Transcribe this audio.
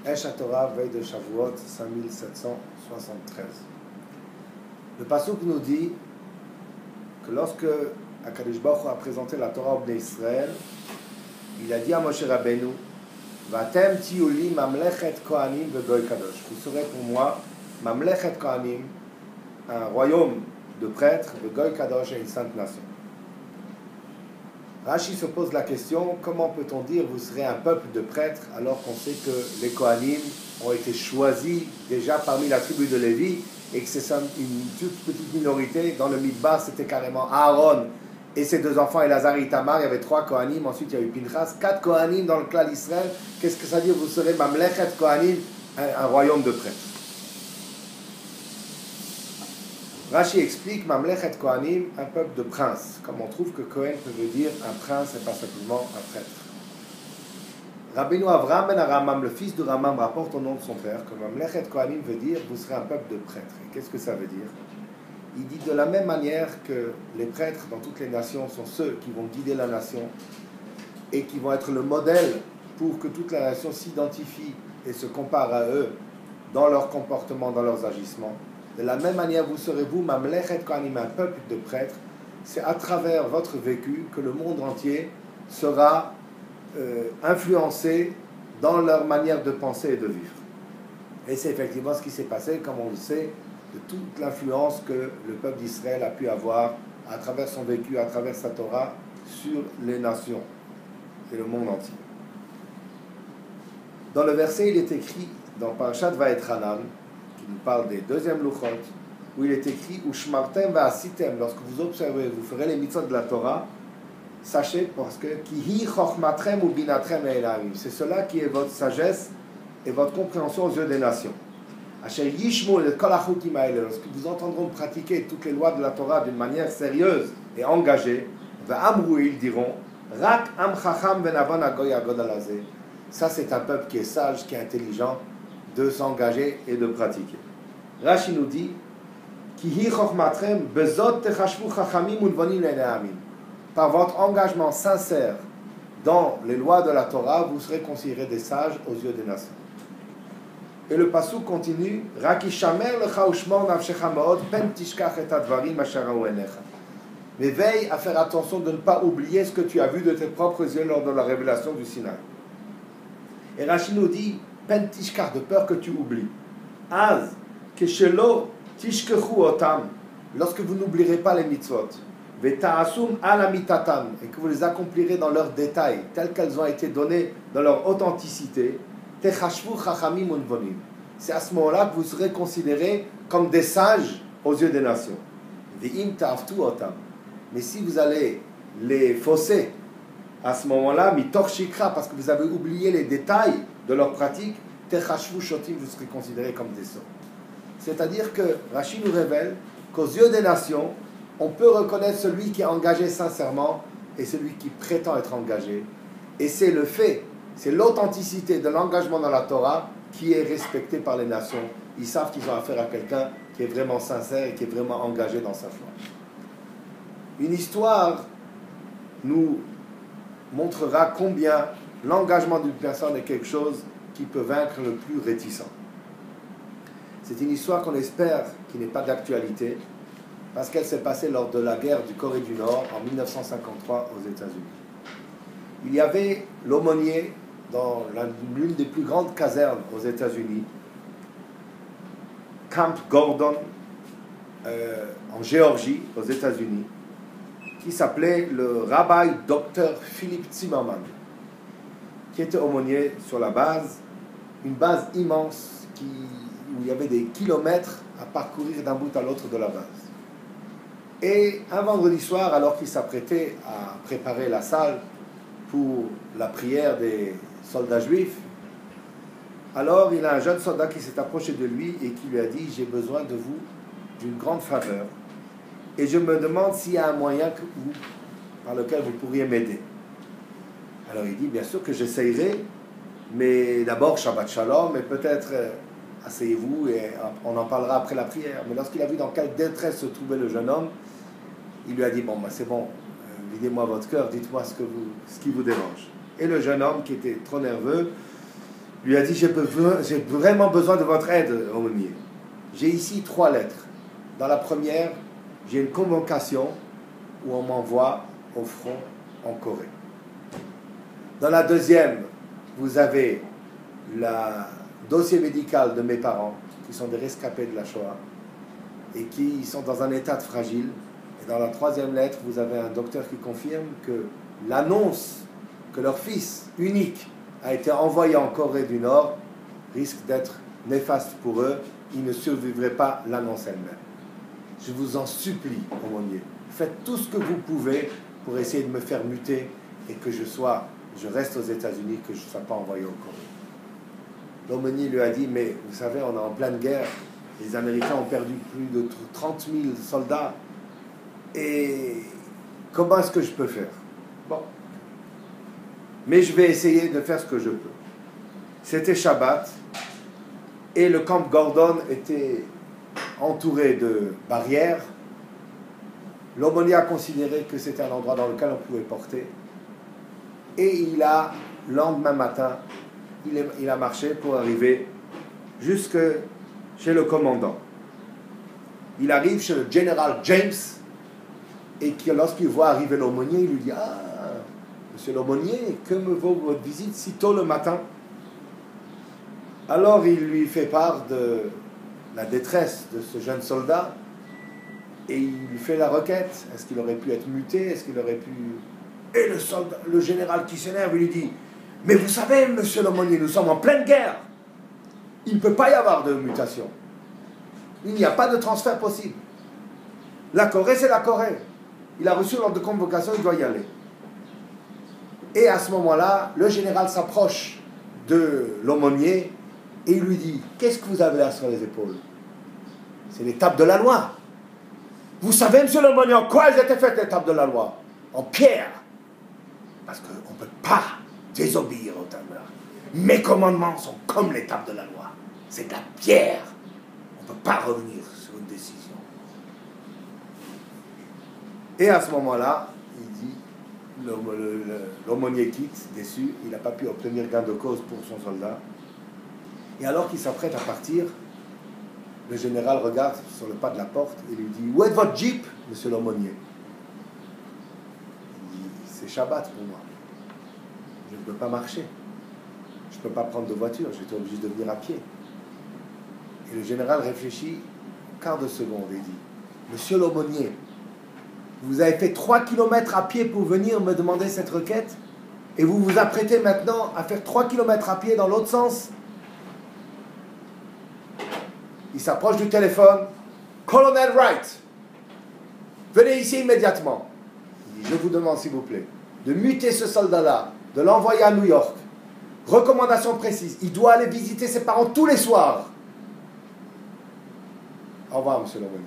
Esh HaTorah, veille de Shavuot, 5773. Le Pasuk nous dit que lorsque Akadosh Baruch Hu a présenté la Torah au Bnei Israël, il a dit à Moshe Rabbeinu, Vatem tiuli mamlechet kohanim vegoy kadosh. Vous serez pour moi mamlechet kohanim, un royaume de prêtres, vegoy kadosh, et une sainte nation. Rashi se pose la question, comment peut-on dire vous serez un peuple de prêtres alors qu'on sait que les Kohanim ont été choisis déjà parmi la tribu de Lévi et que c'est une toute petite minorité. Dans le Midbar, c'était carrément Aaron et ses deux enfants, Elazar et Itamar. Il y avait 3 Kohanim, ensuite il y a eu Pinchas, 4 Kohanim dans le clan d'Israël. Qu'est-ce que ça veut dire vous serez Mamlechet Kohanim, un royaume de prêtres? Rashi explique Mamlechet Kohanim, un peuple de princes, comme on trouve que Kohen peut dire un prince et pas simplement un prêtre. Rabbeinu Avraham ben Aramam, le fils de Ramam, rapporte au nom de son frère que Mamlechet Kohanim veut dire vous serez un peuple de prêtres. Et qu'est-ce que ça veut dire? Il dit de la même manière que les prêtres dans toutes les nations sont ceux qui vont guider la nation et qui vont être le modèle pour que toute la nation s'identifie et se compare à eux dans leur comportement, dans leurs agissements. De la même manière, vous serez vous, Mamlechet Kohanim, un peuple de prêtres. C'est à travers votre vécu que le monde entier sera influencé dans leur manière de penser et de vivre. Et c'est effectivement ce qui s'est passé, comme on le sait, de toute l'influence que le peuple d'Israël a pu avoir à travers son vécu, à travers sa Torah, sur les nations et le monde entier. Dans le verset, il est écrit, dans Parashat Vaetchanan, qui nous parle des deuxièmes Luchot, où il est écrit Ushmartem va'asitem, lorsque vous observez, vous ferez les mitzvot de la Torah, sachez parce que Kihi chochmatrem ou binatrem e'elamim, c'est cela qui est votre sagesse et votre compréhension aux yeux des nations. Asher yishmu le kol hachukim ha'ele, lorsque vous entendrez pratiquer toutes les lois de la Torah d'une manière sérieuse et engagée, va'amru, ils diront Rak am chacham ve'navan agoy agod alazeh. Ça, c'est un peuple qui est sage, qui est intelligent, de s'engager et de pratiquer. Rashi nous dit par votre engagement sincère dans les lois de la Torah, vous serez considérés des sages aux yeux des nations. Et le pasuk continue mais veille à faire attention de ne pas oublier ce que tu as vu de tes propres yeux lors de la révélation du Sinaï. Et Rashi nous dit pen tishkar, de peur que tu oublies. Az, keshelo tishkechu otam, lorsque vous n'oublierez pas les mitzvot, veta'asum alamitatam, et que vous les accomplirez dans leurs détails, telles qu'elles ont été données dans leur authenticité, techashvu chachamim unvonim. C'est à ce moment-là que vous serez considérés comme des sages aux yeux des nations. Ve'im ta'aftu otam. Mais si vous allez les fausser, à ce moment-là, mitoch shikra, parce que vous avez oublié les détails de leur pratique, techashvu shotim, vous serez considérés comme des sots. C'est-à-dire que Rashi nous révèle qu'aux yeux des nations, on peut reconnaître celui qui est engagé sincèrement et celui qui prétend être engagé. Et c'est le fait, c'est l'authenticité de l'engagement dans la Torah qui est respecté par les nations. Ils savent qu'ils ont affaire à quelqu'un qui est vraiment sincère et qui est vraiment engagé dans sa foi. Une histoire nous montrera combien l'engagement d'une personne est quelque chose qui peut vaincre le plus réticent. C'est une histoire qu'on espère qui n'est pas d'actualité, parce qu'elle s'est passée lors de la guerre du Corée du Nord en 1953 aux États-Unis. Il y avait l'aumônier dans l'une des plus grandes casernes aux États-Unis, Camp Gordon, en Géorgie, aux États-Unis, qui s'appelait le Rabbi Dr. Philip Zimmerman, qui était aumônier sur la base, une base immense où il y avait des kilomètres à parcourir d'un bout à l'autre de la base. Et un vendredi soir, alors qu'il s'apprêtait à préparer la salle pour la prière des soldats juifs, alors il y a un jeune soldat qui s'est approché de lui et qui lui a dit « J'ai besoin de vous d'une grande faveur et je me demande s'il y a un moyen par lequel vous pourriez m'aider. » Alors il dit « Bien sûr que j'essayerai, mais d'abord Shabbat Shalom, et peut-être asseyez-vous et on en parlera après la prière. » Mais lorsqu'il a vu dans quelle détresse se trouvait le jeune homme, il lui a dit « Bon, c'est bon, videz-moi votre cœur, dites-moi ce qui vous dérange. » Et le jeune homme, qui était trop nerveux, lui a dit, j'ai vraiment besoin de votre aide, aumônier. J'ai ici 3 lettres. Dans la première, j'ai une convocation où on m'envoie au front en Corée. Dans la deuxième, vous avez le dossier médical de mes parents, qui sont des rescapés de la Shoah, et qui sont dans un état fragile. Et dans la troisième lettre, vous avez un docteur qui confirme que l'annonce que leur fils unique a été envoyé en Corée du Nord risque d'être néfaste pour eux. Ils ne survivraient pas l'annonce elle-même. Je vous en supplie, aumônier, faites tout ce que vous pouvez pour essayer de me faire muter et que je reste aux États-Unis, que je ne sois pas envoyé au Corée. L'aumônier lui a dit, mais vous savez, on est en pleine guerre. Les Américains ont perdu plus de 30 000 soldats. Et comment est-ce que je peux faire? Bon. Mais je vais essayer de faire ce que je peux. C'était Shabbat. Et le camp Gordon était entouré de barrières. L'aumônier a considéré que c'était un endroit dans lequel on pouvait porter. Et le lendemain matin, il a marché pour arriver jusque chez le commandant. Il arrive chez le général James, et lorsqu'il voit arriver l'aumônier, il lui dit, ah, monsieur l'aumônier, que me vaut votre visite si tôt le matin? Alors il lui fait part de la détresse de ce jeune soldat, et il lui fait la requête. Est-ce qu'il aurait pu être muté? Est-ce qu'il aurait pu... Et le général qui s'énerve, il lui dit, mais vous savez, monsieur l'aumônier, nous sommes en pleine guerre. Il ne peut pas y avoir de mutation. Il n'y a pas de transfert possible. La Corée, c'est la Corée. Il a reçu l'ordre de convocation, il doit y aller. Et à ce moment-là, le général s'approche de l'aumônier et il lui dit, qu'est-ce que vous avez là sur les épaules? C'est les tables de la loi. Vous savez, monsieur l'aumônier, en quoi elles étaient faites, les tables de la loi? En pierre. Parce qu'on ne peut pas désobéir aux tables de la loi. Mes commandements sont comme les tables de la loi. C'est de la pierre. On ne peut pas revenir sur une décision. Et à ce moment-là, il dit, l'aumônier quitte, déçu, il n'a pas pu obtenir gain de cause pour son soldat. Et alors qu'il s'apprête à partir, le général regarde sur le pas de la porte et lui dit, où est votre jeep, monsieur l'aumônier? Il dit, c'est Shabbat pour moi. Je ne peux pas marcher. Je ne peux pas prendre de voiture, j'étais obligé de venir à pied. Et le général réfléchit un quart de seconde et dit, monsieur l'aumônier, vous avez fait 3 kilomètres à pied pour venir me demander cette requête et vous vous apprêtez maintenant à faire 3 kilomètres à pied dans l'autre sens? Il s'approche du téléphone. Colonel Wright, venez ici immédiatement. Il dit, je vous demande s'il vous plaît de muter ce soldat-là, de l'envoyer à New York. Recommandation précise, il doit aller visiter ses parents tous les soirs. Au revoir, monsieur l'aumônier.